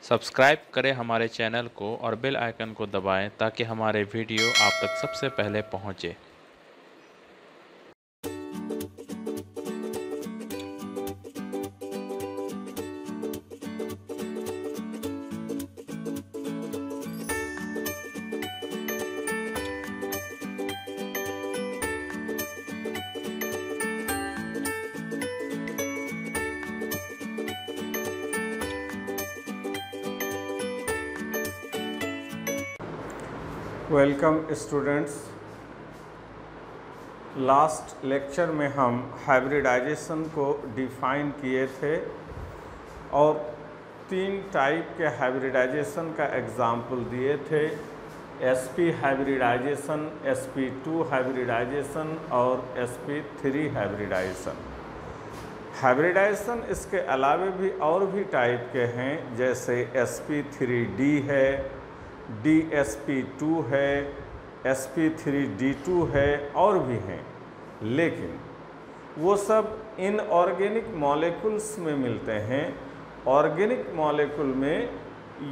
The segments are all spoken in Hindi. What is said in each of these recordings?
सब्सक्राइब करें हमारे चैनल को और बेल आइकन को दबाएं ताकि हमारे वीडियो आप तक सबसे पहले पहुंचे। Welcome students. लास्ट लेक्चर में हम हाइब्रिडाइजेशन को डिफाइन किए थे और 3 टाइप के हाइब्रिडाइजेशन का एग्जाम्पल दिए थे। sp हाइब्रिडाइजेशन, sp2 हाइब्रिडाइजेशन और sp3 हाइब्रिडाइजेशन। हाइब्रिडाइजेशन इसके अलावे भी और भी टाइप के हैं, जैसे sp3d है, dsp2 है, sp3d2 है और भी हैं, लेकिन वो सब इनऑर्गेनिक मॉलिक्यूल्स में मिलते हैं। ऑर्गेनिक मॉलिक्यूल में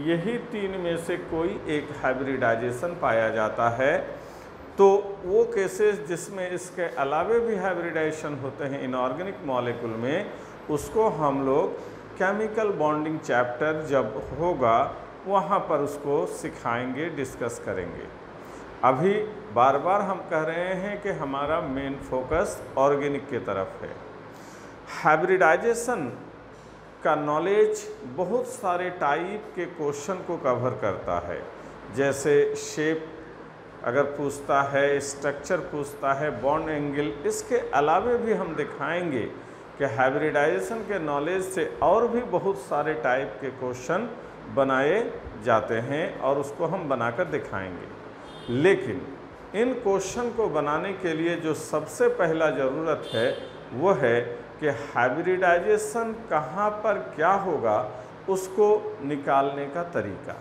यही 3 में से कोई एक हाइब्रिडाइजेशन पाया जाता है। तो वो केसेस जिसमें इसके अलावे भी हाइब्रिडाइजेशन होते हैं इनऑर्गेनिक मॉलिक्यूल में, उसको हम लोग केमिकल बॉन्डिंग चैप्टर जब होगा वहाँ पर उसको सिखाएंगे, डिस्कस करेंगे। अभी बार बार हम कह रहे हैं कि हमारा मेन फोकस ऑर्गेनिक की तरफ है। हाइब्रिडाइजेशन का नॉलेज बहुत सारे टाइप के क्वेश्चन को कवर करता है, जैसे शेप अगर पूछता है, स्ट्रक्चर पूछता है, बॉन्ड एंगल। इसके अलावे भी हम दिखाएंगे कि हाइब्रिडाइजेशन के नॉलेज से और भी बहुत सारे टाइप के क्वेश्चन बनाए जाते हैं और उसको हम बनाकर दिखाएंगे। लेकिन इन क्वेश्चन को बनाने के लिए जो सबसे पहला ज़रूरत है वो है कि हाइब्रिडाइजेशन कहाँ पर क्या होगा, उसको निकालने का तरीका।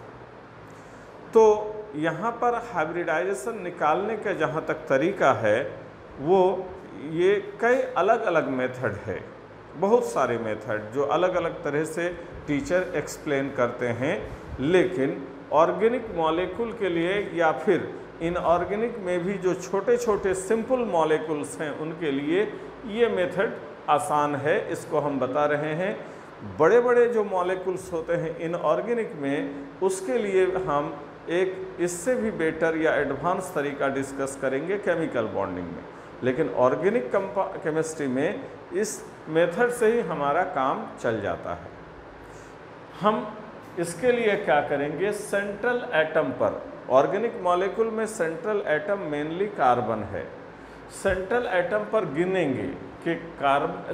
तो यहाँ पर हाइब्रिडाइजेशन निकालने का जहाँ तक तरीका है, वो ये कई अलग अलग मेथड है, बहुत सारे मेथड जो अलग अलग तरह से टीचर एक्सप्लेन करते हैं। लेकिन ऑर्गेनिक मॉलिक्यूल के लिए या फिर इनऑर्गेनिक में भी जो छोटे छोटे सिंपल मॉलिक्यूल्स हैं उनके लिए ये मेथड आसान है, इसको हम बता रहे हैं। बड़े बड़े जो मॉलिक्यूल्स होते हैं इनऑर्गेनिक में, उसके लिए हम एक इससे भी बेटर या एडवांस तरीका डिस्कस करेंगे केमिकल बॉन्डिंग में। लेकिन ऑर्गेनिक केमिस्ट्री में इस मेथड से ही हमारा काम चल जाता है। हम इसके लिए क्या करेंगे, सेंट्रल एटम पर, ऑर्गेनिक मॉलिक्यूल में सेंट्रल एटम मेनली कार्बन है, सेंट्रल एटम पर गिनेंगे कि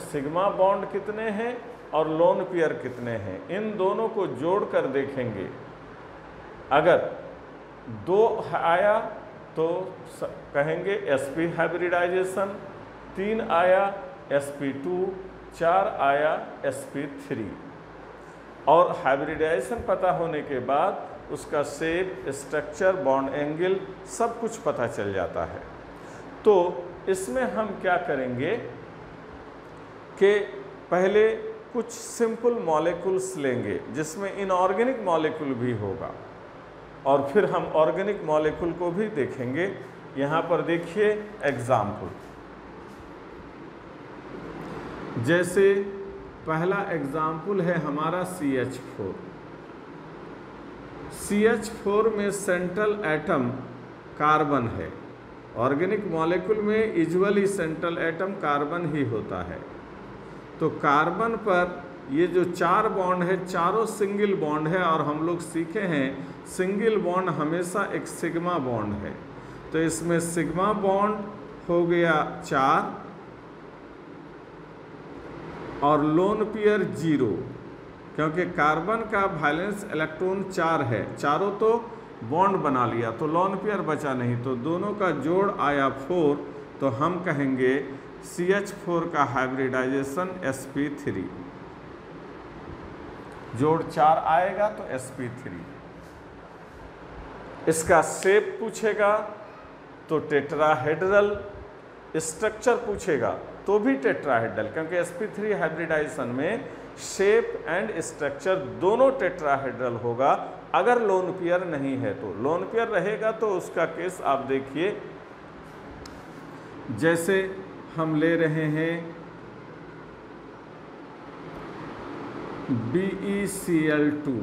सिग्मा बॉन्ड कितने हैं और लोन पेयर कितने हैं। इन दोनों को जोड़कर देखेंगे, अगर 2 आया तो कहेंगे sp हाइब्रिडाइजेशन, 3 आया sp2, 4 आया sp3। और हाइब्रिडाइजेशन पता होने के बाद उसका शेप, स्ट्रक्चर, बॉन्ड एंगल सब कुछ पता चल जाता है। तो इसमें हम क्या करेंगे कि पहले कुछ सिंपल मॉलिक्यूल्स लेंगे जिसमें इनऑर्गेनिक मॉलिक्यूल भी होगा, और फिर हम ऑर्गेनिक मॉलिक्यूल को भी देखेंगे। यहाँ पर देखिए एग्जाम्पल, जैसे पहला एग्जाम्पल है हमारा CH4। CH4 में सेंट्रल एटम कार्बन है। ऑर्गेनिक मॉलिक्यूल में यूजुअली सेंट्रल एटम कार्बन ही होता है। तो कार्बन पर ये जो 4 बॉन्ड है, चारों सिंगल बॉन्ड है, और हम लोग सीखे हैं सिंगल बॉन्ड हमेशा एक सिग्मा बॉन्ड है। तो इसमें सिग्मा बॉन्ड हो गया 4 और लोन पेयर 0, क्योंकि कार्बन का वैलेंस इलेक्ट्रॉन 4 है, चारों तो बॉन्ड बना लिया तो लोन पेयर बचा नहीं, तो दोनों का जोड़ आया 4। तो हम कहेंगे CH4 का हाइब्रिडाइजेशन sp3, जोड़ 4 आएगा तो sp3। इसका शेप पूछेगा तो टेट्राहेड्रल, स्ट्रक्चर पूछेगा तो भी टेट्राहेड्रल, क्योंकि sp3 हाइब्रिडाइजेशन में शेप एंड स्ट्रक्चर दोनों टेट्राहेड्रल होगा। अगर लोन पेयर नहीं है तो, लोन पेयर रहेगा तो उसका केस आप देखिए, जैसे हम ले रहे हैं BeCl2,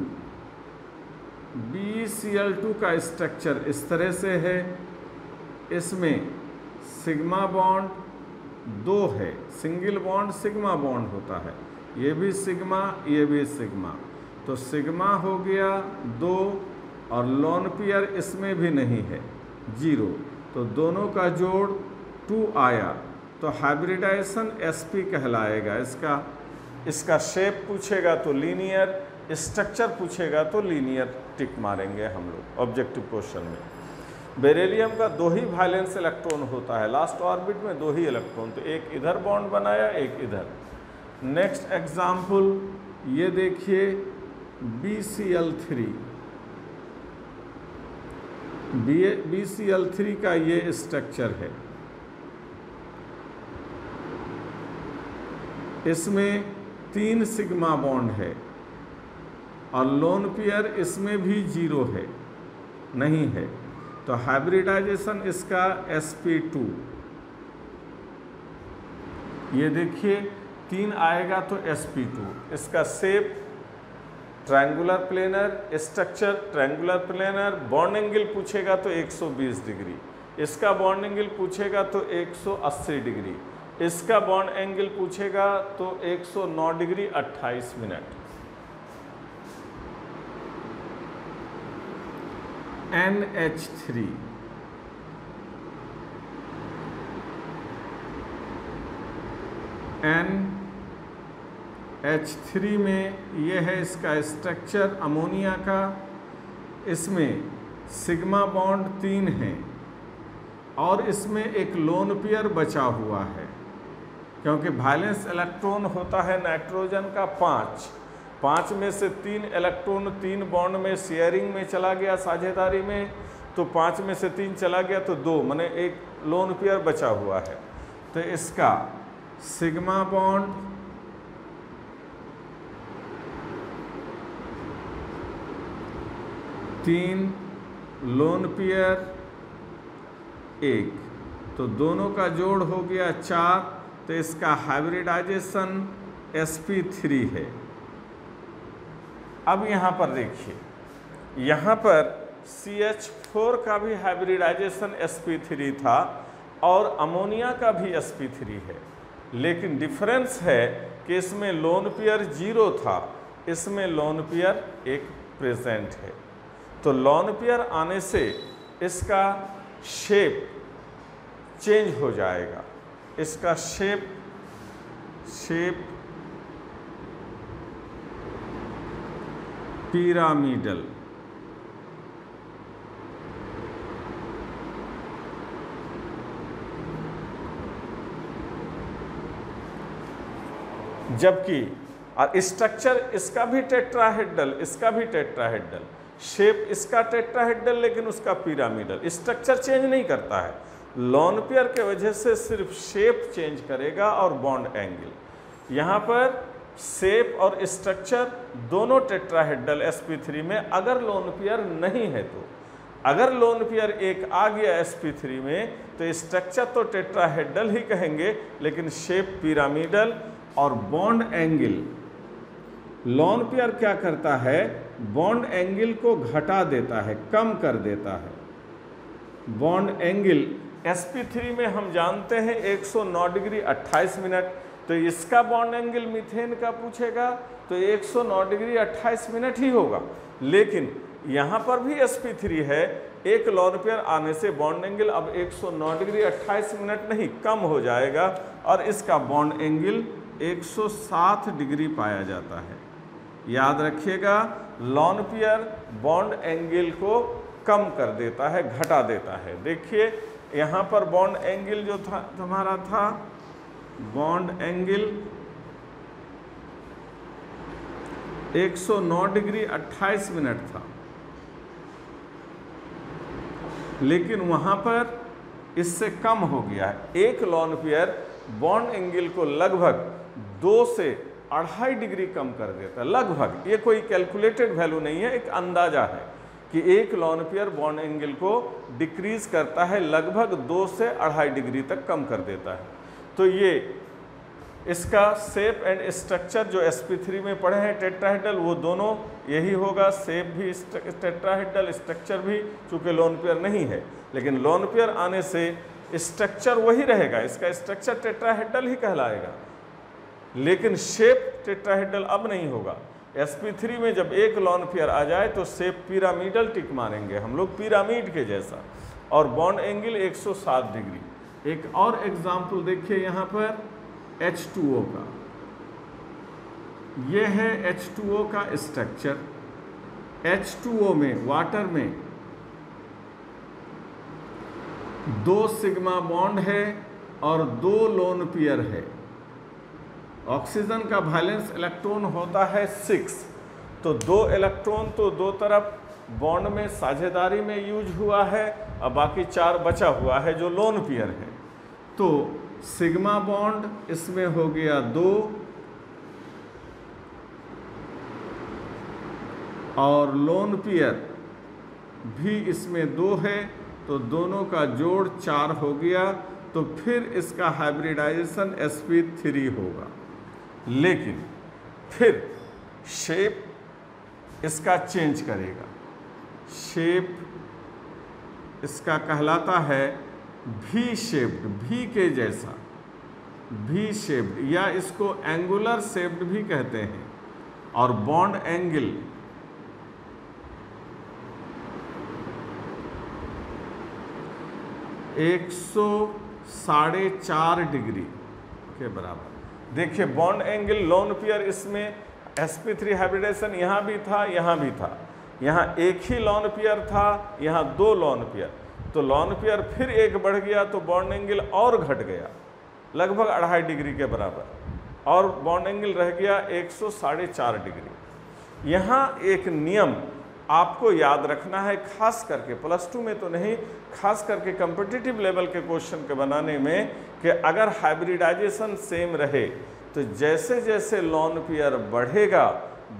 BeCl2 का स्ट्रक्चर इस तरह से है, इसमें सिग्मा बॉन्ड 2 है, सिंगल बॉन्ड सिग्मा बॉन्ड होता है, ये भी सिग्मा ये भी सिग्मा, तो सिग्मा हो गया 2 और लोन पेयर इसमें भी नहीं है 0, तो दोनों का जोड़ 2 आया, तो हाइब्रिडाइजेशन sp कहलाएगा। इसका शेप पूछेगा तो लीनियर, स्ट्रक्चर पूछेगा तो लीनियर टिक मारेंगे हम लोग ऑब्जेक्टिव क्वेश्चन में। बेरिलियम का 2 ही वैलेंस इलेक्ट्रॉन होता है, लास्ट ऑर्बिट में 2 ही इलेक्ट्रॉन, तो एक इधर बॉन्ड बनाया एक इधर। नेक्स्ट एग्जाम्पल ये देखिए BeCl3, BeCl3 का ये स्ट्रक्चर है, इसमें 3 सिग्मा बॉन्ड है और लोन पेयर इसमें भी 0 है, नहीं है, तो हाइब्रिडाइजेशन इसका sp2, ये देखिए 3 आएगा तो sp2, इसका shape triangular planar, structure triangular planar, bond angle पूछेगा तो 120 डिग्री, इसका बॉन्ड एंगल पूछेगा तो 180 डिग्री, इसका बॉन्ड एंगल पूछेगा तो 109 डिग्री 28 मिनट। NH3, NH3 में ये है इसका स्ट्रक्चर अमोनिया का, इसमें सिग्मा बॉन्ड 3 है और इसमें एक लोन पेयर बचा हुआ है, क्योंकि वैलेंस इलेक्ट्रॉन होता है नाइट्रोजन का 5 में से 3 इलेक्ट्रॉन 3 बॉन्ड में शेयरिंग में चला गया साझेदारी में, तो 5 में से 3 चला गया तो 2, माने एक लोन पेयर बचा हुआ है, तो इसका सिग्मा बॉन्ड 3 लोन पेयर 1, तो दोनों का जोड़ हो गया 4, तो इसका हाइब्रिडाइजेशन sp3 है। अब यहाँ पर देखिए, यहाँ पर CH4 का भी हाइब्रिडाइजेशन sp3 था और अमोनिया का भी sp3 है, लेकिन डिफरेंस है कि इसमें लोन पेयर 0 था, इसमें लोन पेयर 1 प्रेजेंट है, तो लोन पेयर आने से इसका शेप चेंज हो जाएगा, इसका शेप पिरामिडल, जबकि और स्ट्रक्चर इसका भी टेट्राहेड्रल, इसका भी टेट्राहेड्रल, शेप इसका टेट्राहेड्रल लेकिन उसका पिरामिडल, स्ट्रक्चर चेंज नहीं करता है, लोन पेयर के वजह से सिर्फ शेप चेंज करेगा और बॉन्ड एंगल। यहाँ पर शेप और स्ट्रक्चर दोनों टेट्राहेड्रल sp3 में, अगर लोन पेयर नहीं है तो, अगर लोन पेयर 1 आ गया sp3 में तो स्ट्रक्चर तो टेट्राहेड्रल ही कहेंगे, लेकिन शेप पिरामिडल और बॉन्ड एंगल, लोन पेयर क्या करता है, बॉन्ड एंगल को घटा देता है, कम कर देता है। बॉन्ड एंगल sp3 में हम जानते हैं 109 डिग्री 28 मिनट, तो इसका बॉन्ड एंगल मीथेन का पूछेगा तो 109 डिग्री 28 मिनट ही होगा, लेकिन यहाँ पर भी sp3 है, एक लोन पेयर आने से बॉन्ड एंगल अब 109 डिग्री 28 मिनट नहीं कम हो जाएगा और इसका बॉन्ड एंगल 107 डिग्री पाया जाता है। याद रखिएगा, लोन पेयर बॉन्ड एंगल को कम कर देता है, घटा देता है। देखिए यहाँ पर बॉन्ड एंगल जो था तुम्हारा था, बॉन्ड एंगल 109 डिग्री 28 मिनट था, लेकिन वहाँ पर इससे कम हो गया है। एक लोन पेयर बॉन्ड एंगल को लगभग 2 से 2.5 डिग्री कम कर देता है लगभग। ये कोई कैलकुलेटेड वैल्यू नहीं है, एक अंदाजा है कि 1 लॉन पेयर बॉन्ड एंगल को डिक्रीज करता है, लगभग 2 से 2.5 डिग्री तक कम कर देता है। तो ये इसका शेप एंड स्ट्रक्चर जो sp3 में पढ़े हैं टेट्राहेड्रल, वो दोनों यही होगा, शेप भी टेट्राहेड्रल, स्ट्रक्चर भी, चूंकि लोन पेयर नहीं है, लेकिन लोन पेयर आने से स्ट्रक्चर वही रहेगा, इसका स्ट्रक्चर टेट्राहेड्रल ही कहलाएगा, लेकिन शेप टेट्राहेड्रल अब नहीं होगा। sp3 में जब एक लोन पेयर आ जाए तो शेप पिरामिडल टिक मारेंगे हम लोग, पिरामिड के जैसा, और बॉन्ड एंगल 107 डिग्री। एक और एग्जाम्पल देखिए यहाँ पर H2O का, ये है H2O का स्ट्रक्चर। H2O में, वाटर में 2 सिग्मा बॉन्ड है और 2 लोन पेयर है। ऑक्सीजन का वैलेंस इलेक्ट्रॉन होता है 6, तो 2 इलेक्ट्रॉन तो 2 तरफ बॉन्ड में साझेदारी में यूज हुआ है, और बाकी 4 बचा हुआ है जो लोन पेयर है। तो सिग्मा बॉन्ड इसमें हो गया 2 और लोन पेयर भी इसमें 2 है, तो दोनों का जोड़ 4 हो गया। तो फिर इसका हाइब्रिडाइजेशन sp3 होगा, लेकिन फिर शेप इसका चेंज करेगा। शेप इसका कहलाता है भी शेप्ड, भी के जैसा, भी शेप्ड, या इसको एंगुलर शेप्ड भी कहते हैं। और बॉन्ड एंगल एक 104.5 डिग्री के बराबर। देखिए बॉन्ड एंगल लोन पेयर, इसमें sp3 हाइब्रिडाइजेशन यहाँ भी था, यहाँ भी था, यहाँ एक ही लोन पेयर था, यहाँ 2 लोन पेयर, तो लोन पेयर फिर एक बढ़ गया तो बॉन्ड एंगल और घट गया लगभग 2.5 डिग्री के बराबर, और बॉन्ड एंगल रह गया 104.5 डिग्री। यहाँ एक नियम आपको याद रखना है, खास करके +2 में तो नहीं, खास करके कॉम्पिटिटिव लेवल के क्वेश्चन के बनाने में, कि अगर हाइब्रिडाइजेशन सेम रहे तो जैसे जैसे लोन पेयर बढ़ेगा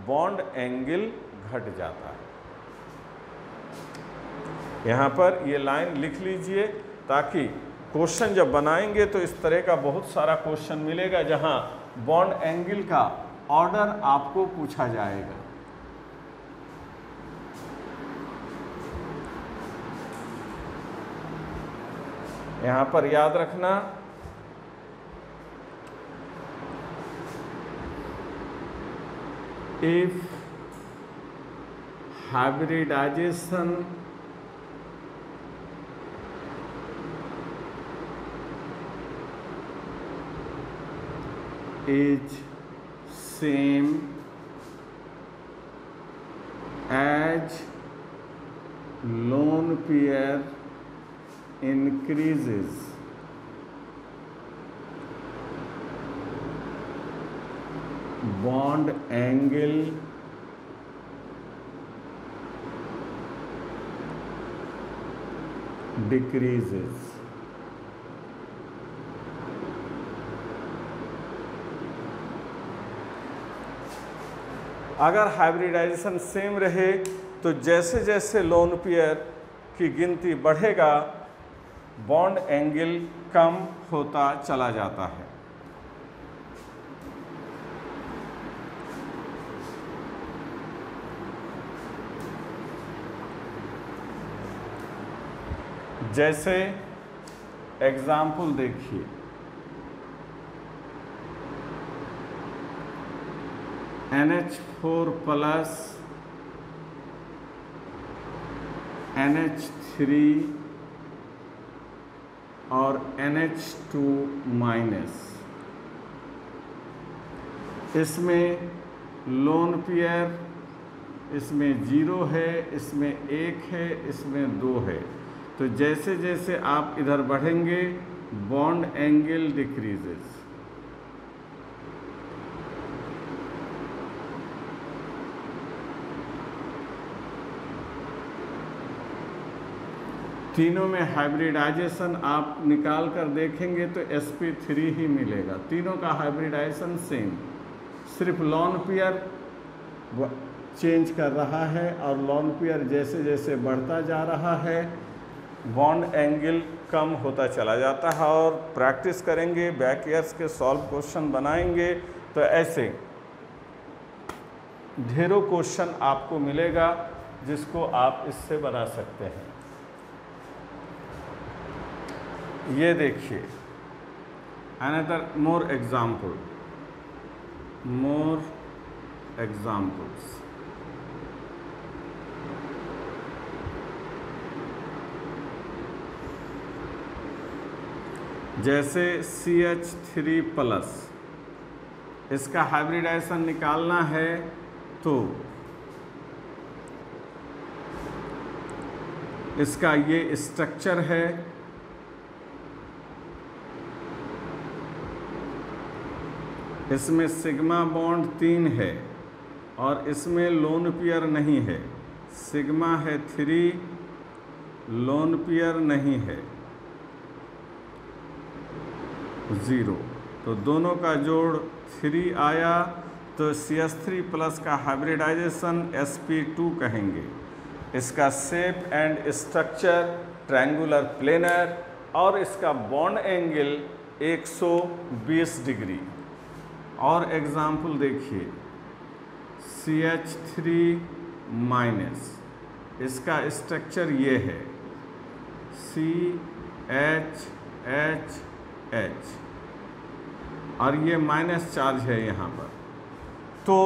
बॉन्ड एंगल घट जाता है। यहाँ पर ये लाइन लिख लीजिए, ताकि क्वेश्चन जब बनाएंगे तो इस तरह का बहुत सारा क्वेश्चन मिलेगा जहाँ बॉन्ड एंगल का ऑर्डर आपको पूछा जाएगा। यहाँ पर याद रखना, if hybridization is same as lone pair increases, bond angle decreases। अगर हाइब्रिडाइजेशन सेम रहे तो जैसे जैसे लोन पेयर की गिनती बढ़ेगा बॉन्ड एंगल कम होता चला जाता है। जैसे एग्जाम्पल देखिए, NH4 प्लस NH3 और NH2 माइनस, इसमें लोन पेयर इसमें 0 है, इसमें 1 है, इसमें 2 है। तो जैसे जैसे आप इधर बढ़ेंगे बॉन्ड एंगल डिक्रीजेस। तीनों में हाइब्रिडाइजेशन आप निकाल कर देखेंगे तो sp3 ही मिलेगा, तीनों का हाइब्रिडाइजेशन सेम। सिर्फ लोन पेयर चेंज कर रहा है और लोन पेयर जैसे जैसे बढ़ता जा रहा है बॉन्ड एंगल कम होता चला जाता है। और प्रैक्टिस करेंगे, बैक ईयर्स के सॉल्व क्वेश्चन बनाएंगे तो ऐसे ढेरों क्वेश्चन आपको मिलेगा जिसको आप इससे बना सकते हैं। ये देखिए अनदर मोर एग्जाम्पल्स। जैसे CH3+, इसका हाइब्रिडाइजेशन निकालना है तो इसका ये स्ट्रक्चर है, इसमें सिग्मा बॉन्ड 3 है और इसमें लोन पेयर नहीं है। सिग्मा है 3, लोन पेयर नहीं है 0, तो दोनों का जोड़ 3 आया तो CH3+ का हाइब्रिडाइजेशन sp2 कहेंगे। इसका shape and structure triangular planar और इसका बॉन्ड एंगल 120 डिग्री। और एग्जाम्पल देखिए CH3-, इसका स्ट्रक्चर ये है CHHH और ये माइनस चार्ज है यहाँ पर, तो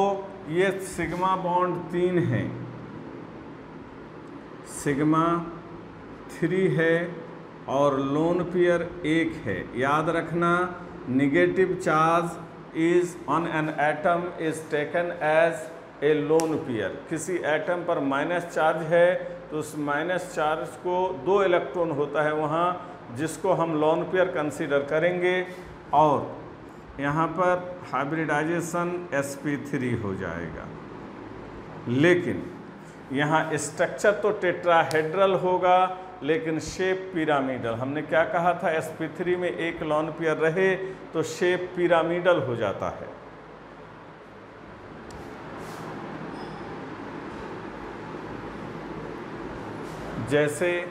ये सिग्मा बॉन्ड 3 है, सिग्मा 3 है और लोन पेयर 1 है। याद रखना negative charge is on an atom is taken as a lone pair. किसी एटम पर माइनस चार्ज है तो उस माइनस चार्ज को 2 इलेक्ट्रॉन होता है वहाँ, जिसको हम लोन पेयर कंसीडर करेंगे और यहाँ पर हाइब्रिडाइजेशन sp3 हो जाएगा। लेकिन यहाँ स्ट्रक्चर तो टेट्राहेड्रल होगा लेकिन शेप पिरामिडल। हमने क्या कहा था, sp3 में एक लोन पेयर रहे तो शेप पिरामिडल हो जाता है। जैसे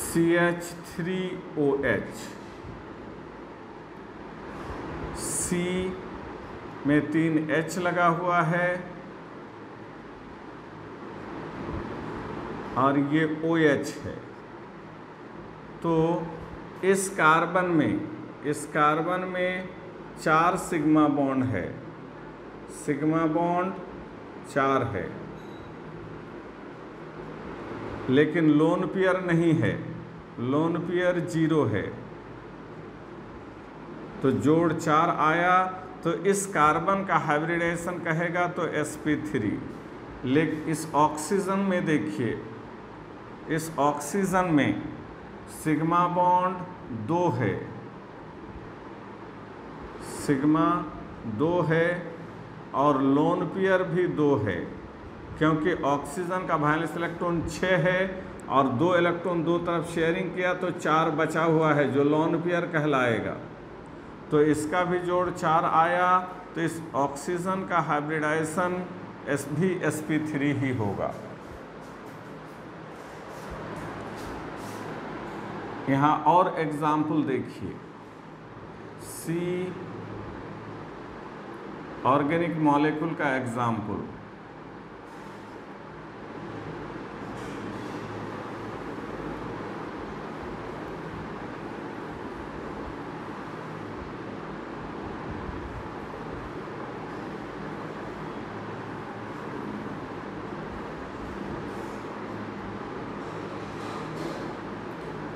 CH3OH, C में 3 H लगा हुआ है और ये OH है, तो इस कार्बन में 4 सिग्मा बॉन्ड है, सिग्मा बॉन्ड 4 है लेकिन लोन पेयर नहीं है, लोन पेयर 0 है, तो जोड़ 4 आया तो इस कार्बन का हाइब्रिडाइजेशन कहेगा तो sp3। लेकिन इस ऑक्सीजन में देखिए, इस ऑक्सीजन में सिग्मा बॉन्ड 2 है, सिग्मा 2 है और लोन पेयर भी 2 है, क्योंकि ऑक्सीजन का वैलेंस इलेक्ट्रॉन 6 है और 2 इलेक्ट्रॉन 2 तरफ शेयरिंग किया तो 4 बचा हुआ है जो लोन पेयर कहलाएगा। तो इसका भी जोड़ 4 आया तो इस ऑक्सीजन का हाइब्रिडाइजेशन भी sp3 ही होगा। यहाँ और एग्जाम्पल देखिए, C ऑर्गेनिक मॉलिक्यूल का एग्जाम्पल,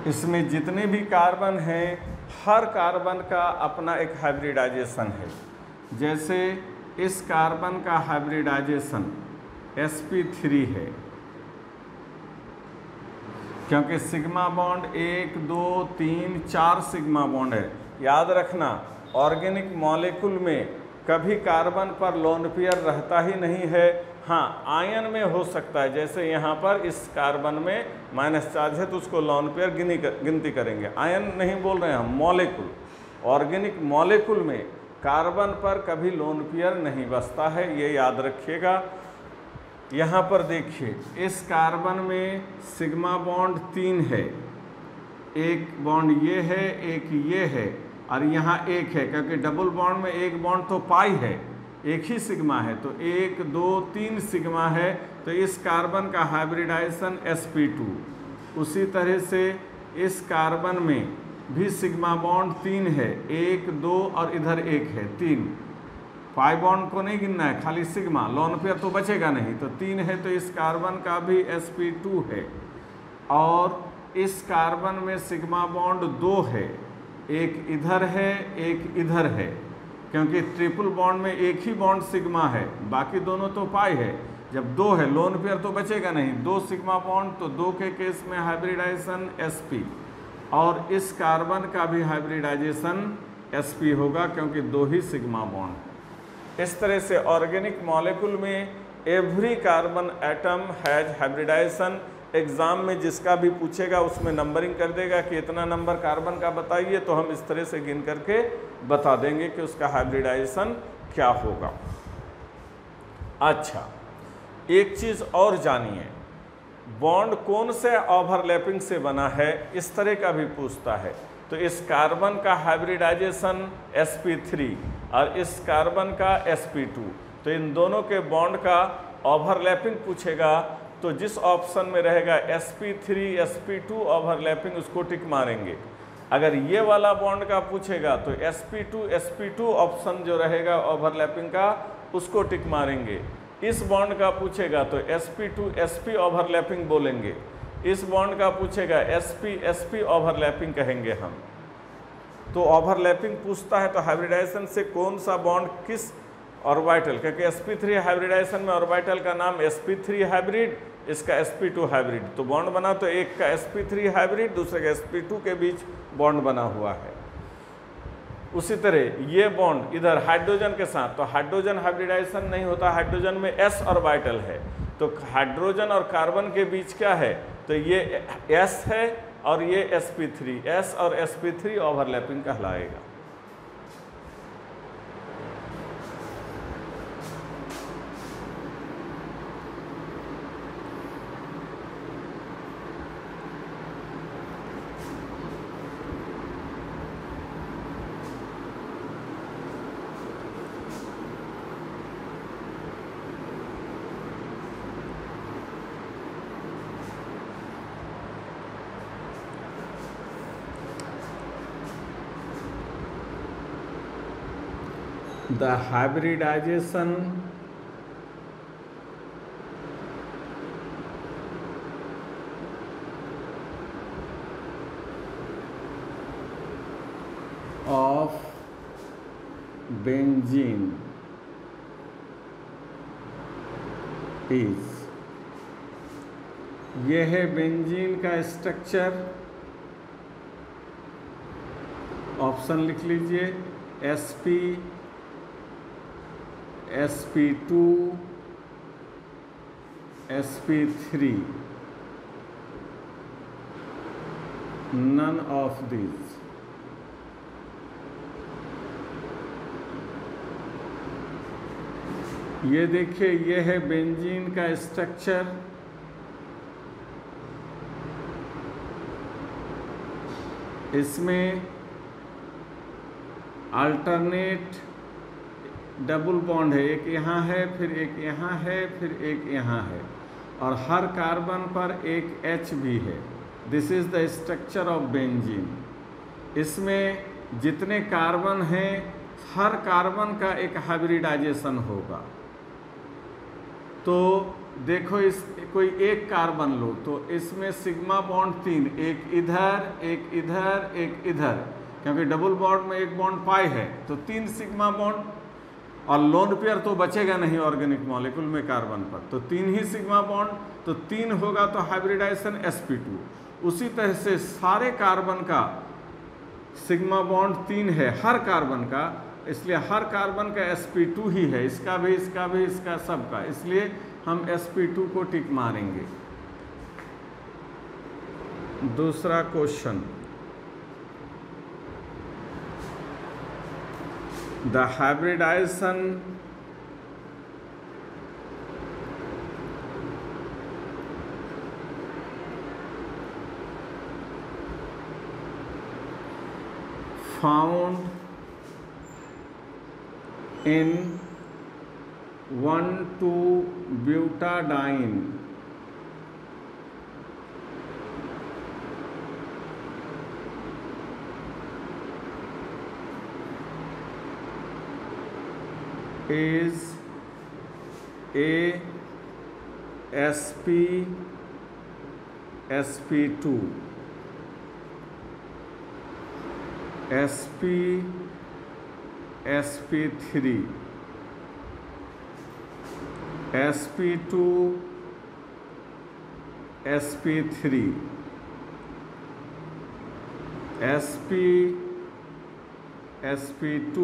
इसमें जितने भी कार्बन हैं हर कार्बन का अपना एक हाइब्रिडाइजेशन है। जैसे इस कार्बन का हाइब्रिडाइजेशन sp3 है, क्योंकि सिग्मा बॉन्ड 1 2 3 4 सिग्मा बॉन्ड है। याद रखना ऑर्गेनिक मॉलिक्यूल में कभी कार्बन पर लोन पेयर रहता ही नहीं है। हाँ, आयन में हो सकता है, जैसे यहाँ पर इस कार्बन में माइनस चार्ज है तो उसको लोन पेयर गिनती करेंगे। आयन नहीं बोल रहे हैं हम, मॉलिक्यूल। ऑर्गेनिक मॉलिक्यूल में कार्बन पर कभी लोन पेयर नहीं बसता है, ये याद रखिएगा। यहाँ पर देखिए, इस कार्बन में सिग्मा बॉन्ड 3 है, एक बॉन्ड ये है, एक ये है, और यहाँ एक है, क्योंकि डबल बॉन्ड में एक बॉन्ड तो पाई है, एक ही सिग्मा है, तो 1 2 3 सिग्मा है, तो इस कार्बन का हाइब्रिडाइजेशन sp2। उसी तरह से इस कार्बन में भी सिग्मा बॉन्ड 3 है, 1 2 और इधर एक है, 3। पाई बॉन्ड को नहीं गिनना है, खाली सिग्मा, लोन पेयर तो बचेगा नहीं, तो 3 है, तो इस कार्बन का भी sp2 है। और इस कार्बन में सिग्मा बॉन्ड 2 है, एक इधर है, एक इधर है, क्योंकि ट्रिपल बॉन्ड में एक ही बॉन्ड सिग्मा है, बाकी दोनों तो पाई है। जब 2 है, लोन पेयर तो बचेगा नहीं, 2 सिग्मा बॉन्ड, तो 2 के केस में हाइब्रिडाइजेशन sp, और इस कार्बन का भी हाइब्रिडाइजेशन sp होगा, क्योंकि 2 ही सिग्मा बॉन्ड है। इस तरह से ऑर्गेनिक मॉलिक्यूल में every carbon atom has hybridization. Exam में जिसका भी पूछेगा उसमें नंबरिंग कर देगा कि इतना नंबर कार्बन का बताइए, तो हम इस तरह से गिन करके बता देंगे कि उसका हाइब्रिडाइजेशन क्या होगा। अच्छा, एक चीज़ और जानिए, बॉन्ड कौन से ओवरलैपिंग से बना है, इस तरह का भी पूछता है। तो इस कार्बन का हाइब्रिडाइजेशन sp3 और इस कार्बन का sp2, तो इन दोनों के बॉन्ड का ओवरलैपिंग पूछेगा, तो जिस ऑप्शन में रहेगा sp3 sp2 ओवरलैपिंग, उसको टिक मारेंगे। अगर ये वाला बॉन्ड का पूछेगा तो sp2 ऑप्शन जो रहेगा ओवरलैपिंग का, उसको टिक मारेंगे। इस बॉन्ड का पूछेगा तो sp2 sp ओवरलैपिंग बोलेंगे। इस बॉन्ड का पूछेगा sp ओवरलैपिंग कहेंगे हम। तो ओवरलैपिंग पूछता है तो हाइब्रिडाइजेशन से कौन सा बॉन्ड किस ऑर्बिटल, क्योंकि sp3 हाइब्रिडाइजेशन में ऑर्बिटल का नाम sp3 हाइब्रिड, इसका sp2 हाइब्रिड, तो बॉन्ड बना तो एक का sp3 हाइब्रिड, दूसरे का sp2 के बीच बॉन्ड बना हुआ है। उसी तरह ये बॉन्ड इधर हाइड्रोजन के साथ, तो हाइड्रोजन हाइब्रिडाइजेशन नहीं होता, हाइड्रोजन में s ऑर्बिटल है, तो हाइड्रोजन और कार्बन के बीच क्या है, तो ये s है और ये sp3, s और sp3 ओवरलैपिंग कहलाएगा। The hybridization of benzene is, यह है बेंजीन का स्ट्रक्चर, ऑप्शन लिख लीजिए, sp sp2 sp3, none of these। ये देखिए, ये है बेंजीन का स्ट्रक्चर, इसमें अल्टरनेट डबल बॉन्ड है, एक यहाँ है, फिर एक यहाँ है, फिर एक यहाँ है, और हर कार्बन पर एक H भी है। This is the structure of benzene. इसमें जितने कार्बन हैं, हर कार्बन का एक हाइब्रिडाइजेशन होगा। तो देखो, इस कोई एक कार्बन लो, तो इसमें सिग्मा बॉन्ड 3, एक इधर, एक इधर, एक इधर, क्योंकि डबल बॉन्ड में एक बॉन्ड पाई है, तो 3 सिग्मा बॉन्ड, और लोन पेयर तो बचेगा नहीं ऑर्गेनिक मॉलिक्यूल में कार्बन पर, तो 3 ही सिग्मा बॉन्ड, तो 3 होगा तो हाइब्रिडाइजेशन sp2। उसी तरह से सारे कार्बन का सिग्मा बॉन्ड 3 है, हर कार्बन का, इसलिए हर कार्बन का sp2 ही है, इसका भी, इसका भी, इसका सबका, इसलिए हम sp2 को टिक मारेंगे। दूसरा question, the hybridization found in 1,2-butadiene is sp2 sp3 sp2 sp3 sp2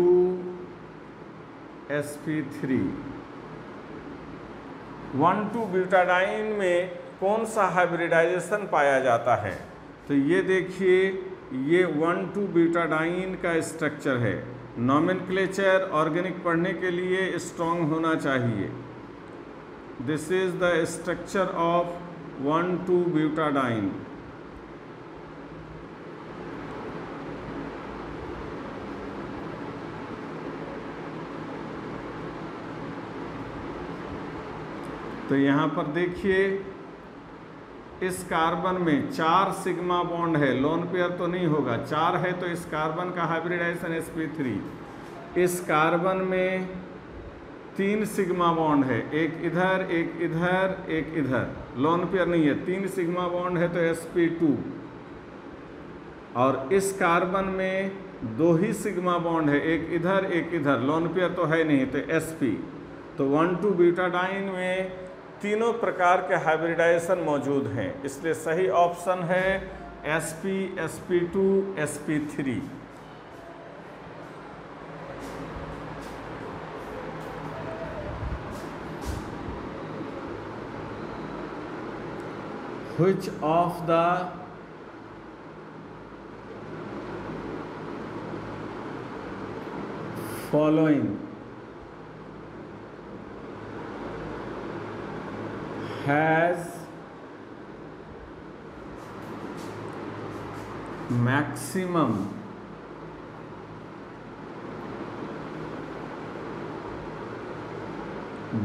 sp3 1,2-ब्यूटाडाइन में कौन सा हाइब्रिडाइजेशन पाया जाता है? तो ये देखिए, ये 1,2-ब्यूटाडाइन का स्ट्रक्चर है। नॉमेनक्लेचर ऑर्गेनिक पढ़ने के लिए स्ट्रॉन्ग होना चाहिए। This is the structure of one two butadiene. तो यहाँ पर देखिए, इस कार्बन में 4 सिग्मा बॉन्ड है, लोन पेयर तो नहीं होगा, 4 है तो इस कार्बन का हाइब्रिडाइजेशन sp3। इस कार्बन में 3 सिग्मा बॉन्ड है, एक इधर एक इधर एक इधर, लोन पेयर नहीं है। 3 सिग्मा बॉन्ड है तो sp2। और इस कार्बन में 2 ही सिग्मा बॉन्ड है, एक इधर एक इधर, लोन पेयर तो है नहीं, तो sp। तो 1,2-ब्यूटाडाइन में तीनों प्रकार के हाइब्रिडाइजेशन मौजूद हैं, इसलिए सही ऑप्शन है sp, sp2, sp3। Which of the following has maximum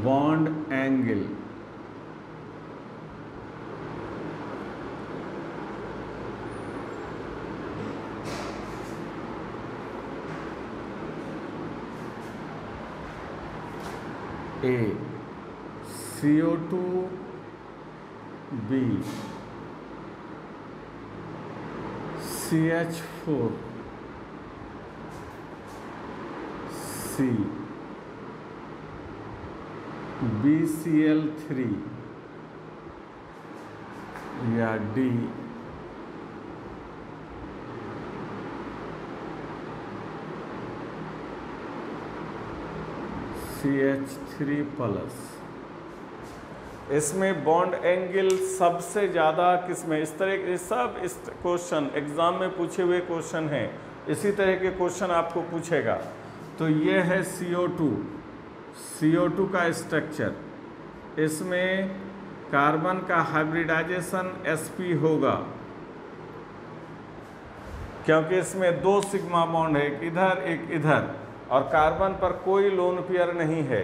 bond angle? A, CO2, B, CH4, C, BCl3 या D, CH3+। इसमें बॉन्ड एंगल सबसे ज़्यादा किसमें? इस तरह के सब इस क्वेश्चन एग्ज़ाम में पूछे हुए क्वेश्चन हैं, इसी तरह के क्वेश्चन आपको पूछेगा। तो ये है CO2 का स्ट्रक्चर। इसमें कार्बन का हाइब्रिडाइजेशन sp होगा, क्योंकि इसमें 2 सिग्मा बॉन्ड है, एक इधर एक इधर, और कार्बन पर कोई लोन पेयर नहीं है।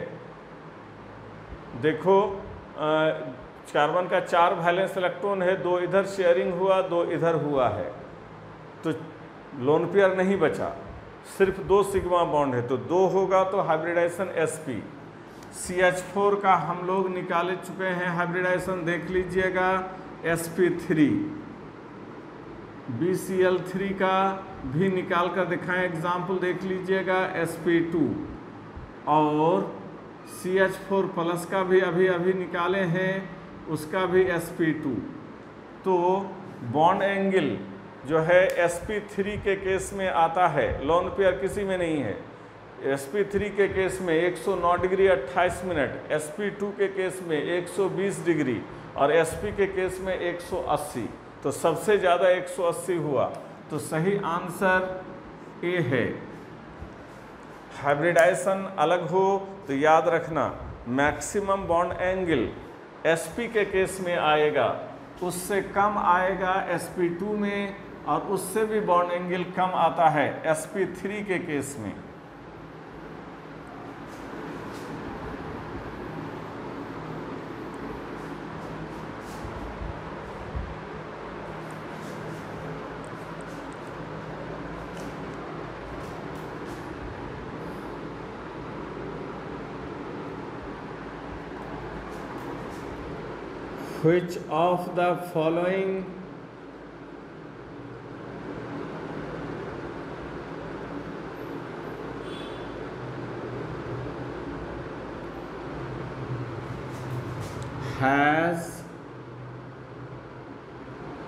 देखो, कार्बन का 4 वैलेंस इलेक्ट्रॉन है, 2 इधर शेयरिंग हुआ, 2 इधर हुआ है, तो लोन पेयर नहीं बचा, सिर्फ 2 सिग्मा बॉन्ड है, तो 2 होगा तो हाइब्रिडाइजेशन sp। CH4 का हम लोग निकाले चुके हैं हाइब्रिडाइजेशन, देख लीजिएगा sp3। BCl3 का भी निकाल कर दिखाएं, एग्जाम्पल देख लीजिएगा sp2। और CH4+ का भी अभी निकाले हैं, उसका भी sp2। तो बॉन्ड एंगल जो है sp3 के केस में आता है, लोन पेयर किसी में नहीं है। sp3 के केस में 109 डिग्री 28 मिनट, sp2 के केस में 120 डिग्री और sp के केस में 180। तो सबसे ज़्यादा 180 हुआ, तो सही आंसर ए है। हाइब्रिडाइजेशन अलग हो तो याद रखना मैक्सिमम बॉन्ड एंगल sp के केस में आएगा, उससे कम आएगा sp2 में, और उससे भी बॉन्ड एंगल कम आता है sp3 के केस में। Which of the following has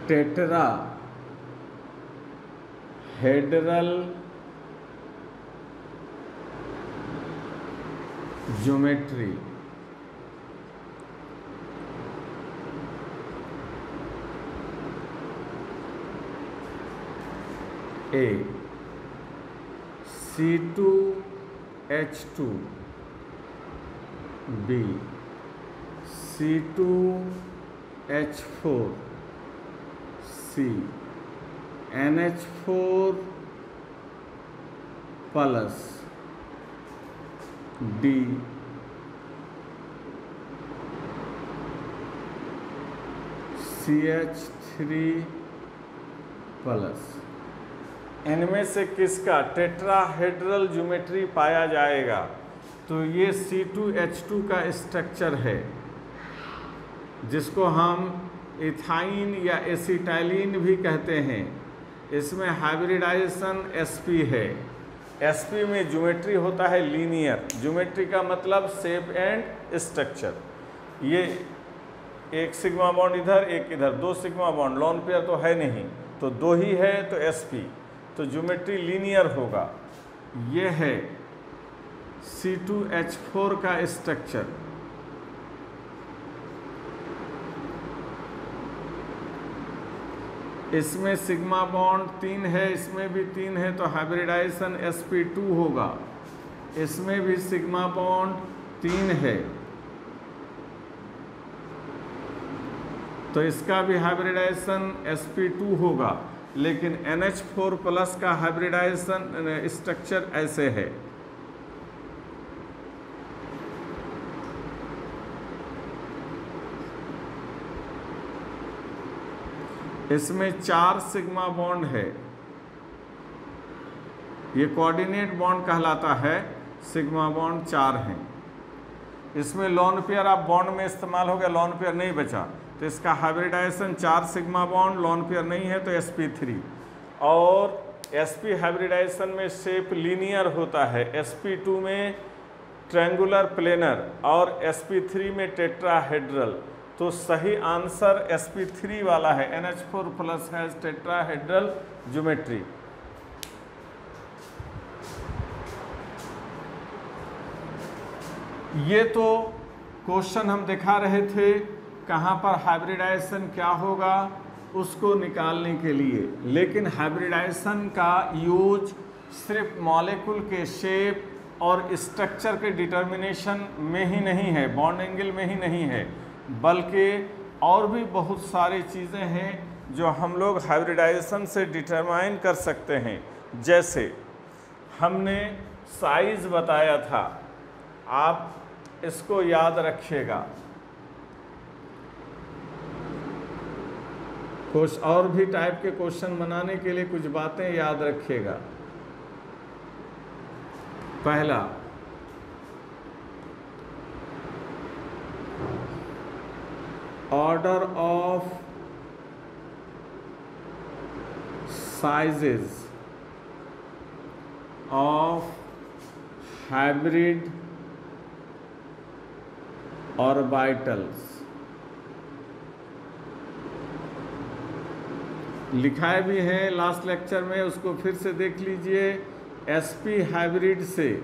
tetrahedral geometry? A. C2H2, B. C2H4, C. NH4 plus, D. CH3 plus. इनमें से किसका टेट्राहेड्रल ज्योमेट्री पाया जाएगा? तो ये C2H2 का स्ट्रक्चर है, जिसको हम इथाइन या एसिटाइलिन भी कहते हैं। इसमें हाइब्रिडाइजेशन sp है। sp में ज्योमेट्री होता है लीनियर। ज्योमेट्री का मतलब शेप एंड स्ट्रक्चर। ये एक सिग्मा बॉन्ड इधर, एक इधर, दो सिग्मा बॉन्ड, लॉन पेयर तो है नहीं, तो दो ही है तो sp, तो ज्योमेट्री लीनियर होगा। ये है C2H4 का स्ट्रक्चर। इसमें सिग्मा बॉन्ड 3 है, इसमें भी 3 है, तो हाइब्रिडाइजेशन sp2 होगा। इसमें भी सिग्मा बॉन्ड 3 है, तो इसका भी हाइब्रिडाइजेशन sp2 होगा। लेकिन NH4 प्लस का हाइब्रिडाइजेशन स्ट्रक्चर ऐसे है। इसमें 4 सिग्मा बॉन्ड है। ये कोऑर्डिनेट बॉन्ड कहलाता है। सिग्मा बॉन्ड 4 हैं। इसमें लॉन पेयर आप बॉन्ड में इस्तेमाल हो गया, लॉन पेयर नहीं बचा, तो इसका hybridization 4 sigma bond, lone pair नहीं है तो sp3। और sp हाइब्रिडाइजेशन में शेप लीनियर होता है, sp2 में ट्रायंगुलर प्लेनर और sp3 में टेट्राहेड्रल। तो सही आंसर sp3 वाला है। NH4 plus has tetrahedral geometry. ये तो क्वेश्चन हम दिखा रहे थे कहाँ पर हाइब्रिडाइजेशन क्या होगा उसको निकालने के लिए। लेकिन हाइब्रिडाइजेशन का यूज सिर्फ मॉलिक्यूल के शेप और स्ट्रक्चर के डिटर्मिनेशन में ही नहीं है, बॉन्ड एंगल में ही नहीं है, बल्कि और भी बहुत सारी चीज़ें हैं जो हम लोग हाइब्रिडाइजेशन से डिटरमाइन कर सकते हैं। जैसे हमने साइज बताया था, आप इसको याद रखिएगा। कुछ और भी टाइप के क्वेश्चन बनाने के लिए कुछ बातें याद रखिएगा। पहला, order of sizes of hybrid orbitals लिखा भी है लास्ट लेक्चर में, उसको फिर से देख लीजिए। sp हाइब्रिड से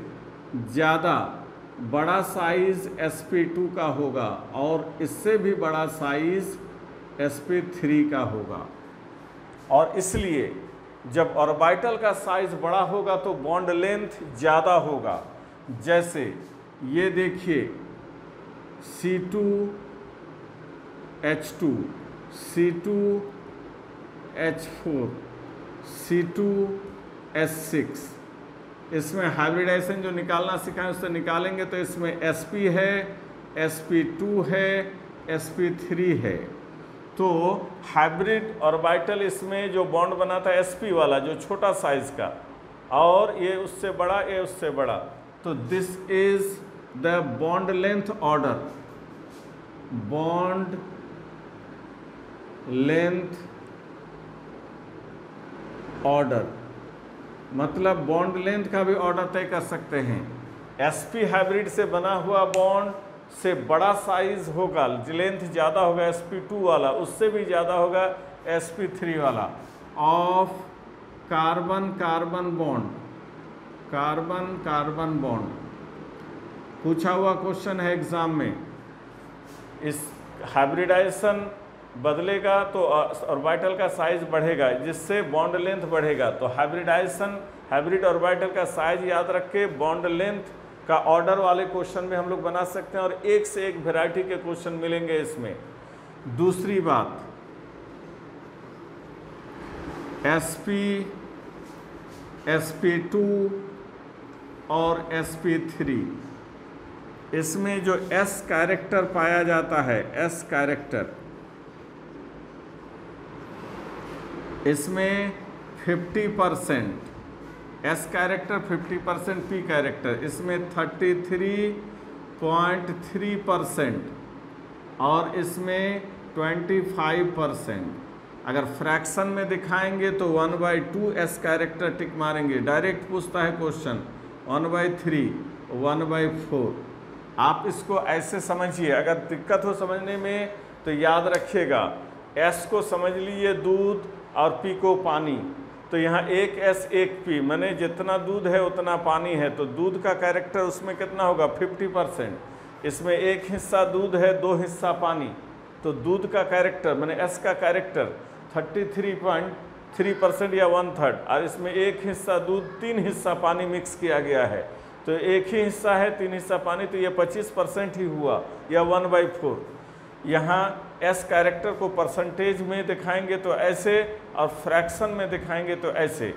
ज़्यादा बड़ा साइज sp2 का होगा और इससे भी बड़ा साइज sp3 का होगा। और इसलिए जब ऑर्बिटल का साइज बड़ा होगा तो बॉन्ड लेंथ ज़्यादा होगा। जैसे ये देखिए C2H2, C2H4, C2H6, इसमें हाइब्रिडाइजेशन जो निकालना सिखाएं उससे निकालेंगे तो इसमें sp है, sp2 है, sp3 है। तो हाइब्रिड ऑर्बिटल इसमें जो बॉन्ड बनाता है sp वाला जो छोटा साइज का, और ये उससे बड़ा, ये उससे बड़ा, तो this is the bond length order. Bond length order मतलब बॉन्ड लेंथ का भी ऑर्डर तय कर सकते हैं। sp हाइब्रिड से बना हुआ बॉन्ड से बड़ा साइज होगा, लेंथ ज़्यादा होगा sp2 वाला, उससे भी ज़्यादा होगा sp3 वाला। Of carbon carbon bond, carbon carbon bond पूछा हुआ क्वेश्चन है एग्जाम में। इस हाइब्रिडाइजेशन बदलेगा तो ऑर्बिटल का साइज बढ़ेगा, जिससे बॉन्ड लेंथ बढ़ेगा। तो हाइब्रिड ऑर्बिटल का साइज याद रख के बॉन्ड लेंथ का ऑर्डर वाले क्वेश्चन में हम लोग बना सकते हैं, और एक से एक वैरायटी के क्वेश्चन मिलेंगे इसमें। दूसरी बात, sp, sp2 और sp3, इसमें जो s कैरेक्टर पाया जाता है, s कैरेक्टर, इसमें 50% s कैरेक्टर, 50% p कैरेक्टर, इसमें 33.3% और इसमें 25%। अगर फ्रैक्शन में दिखाएंगे तो 1/2 s कैरेक्टर टिक मारेंगे। डायरेक्ट पूछता है क्वेश्चन 1/3, 1/4। आप इसको ऐसे समझिए, अगर दिक्कत हो समझने में तो याद रखिएगा, s को समझ लीजिए दूध और p को पानी। तो यहाँ एक s एक p, माने जितना दूध है उतना पानी है, तो दूध का कैरेक्टर उसमें कितना होगा 50%। इसमें एक हिस्सा दूध है, 2 हिस्सा पानी, तो दूध का कैरेक्टर माने s का कैरेक्टर 33.3% या 1/3, और इसमें एक हिस्सा दूध, 3 हिस्सा पानी मिक्स किया गया है, तो एक ही हिस्सा है, 3 हिस्सा पानी, तो ये 25% ही हुआ या 1/4। यहाँ s कैरेक्टर को परसेंटेज में दिखाएंगे तो ऐसे, और फ्रैक्शन में दिखाएंगे तो ऐसे।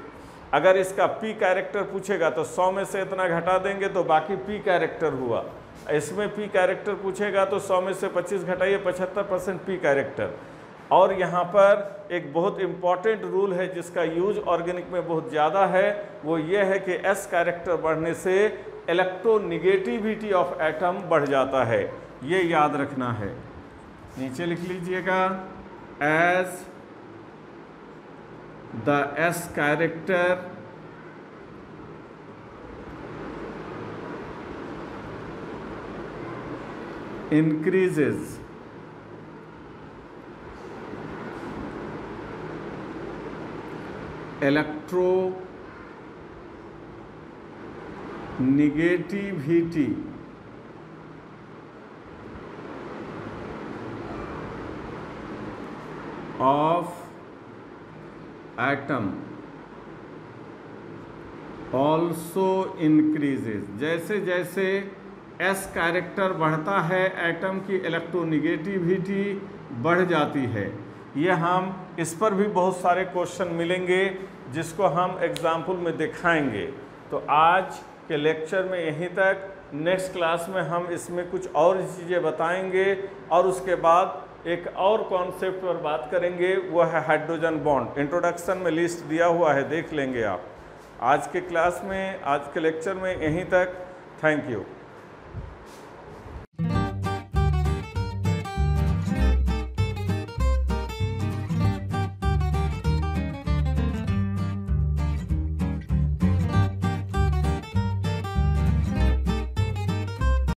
अगर इसका p कैरेक्टर पूछेगा तो 100 में से इतना घटा देंगे तो बाकी p कैरेक्टर हुआ। इसमें p कैरेक्टर पूछेगा तो 100 में से 25 घटाइए, 75% p कैरेक्टर। और यहाँ पर एक बहुत इम्पॉर्टेंट रूल है जिसका यूज ऑर्गेनिक में बहुत ज़्यादा है, वो ये है कि s कैरेक्टर बढ़ने से इलेक्ट्रोनिगेटिविटी ऑफ एटम बढ़ जाता है, ये याद रखना है। नीचे लिख लीजिएगा, as the s character increases, electronegativity of atom also increases। जैसे जैसे s कैरेक्टर बढ़ता है एटम की इलेक्ट्रोनिगेटिविटी बढ़ जाती है। ये हम इस पर भी बहुत सारे क्वेश्चन मिलेंगे जिसको हम एग्जाम्पल में दिखाएंगे। तो आज के लेक्चर में यहीं तक। नेक्स्ट क्लास में हम इसमें कुछ और चीज़ें बताएंगे और उसके बाद एक और कॉन्सेप्ट पर बात करेंगे, वो है हाइड्रोजन बॉन्ड। इंट्रोडक्शन में लिस्ट दिया हुआ है, देख लेंगे आप। आज के क्लास में, आज के लेक्चर में यहीं तक। Thank you.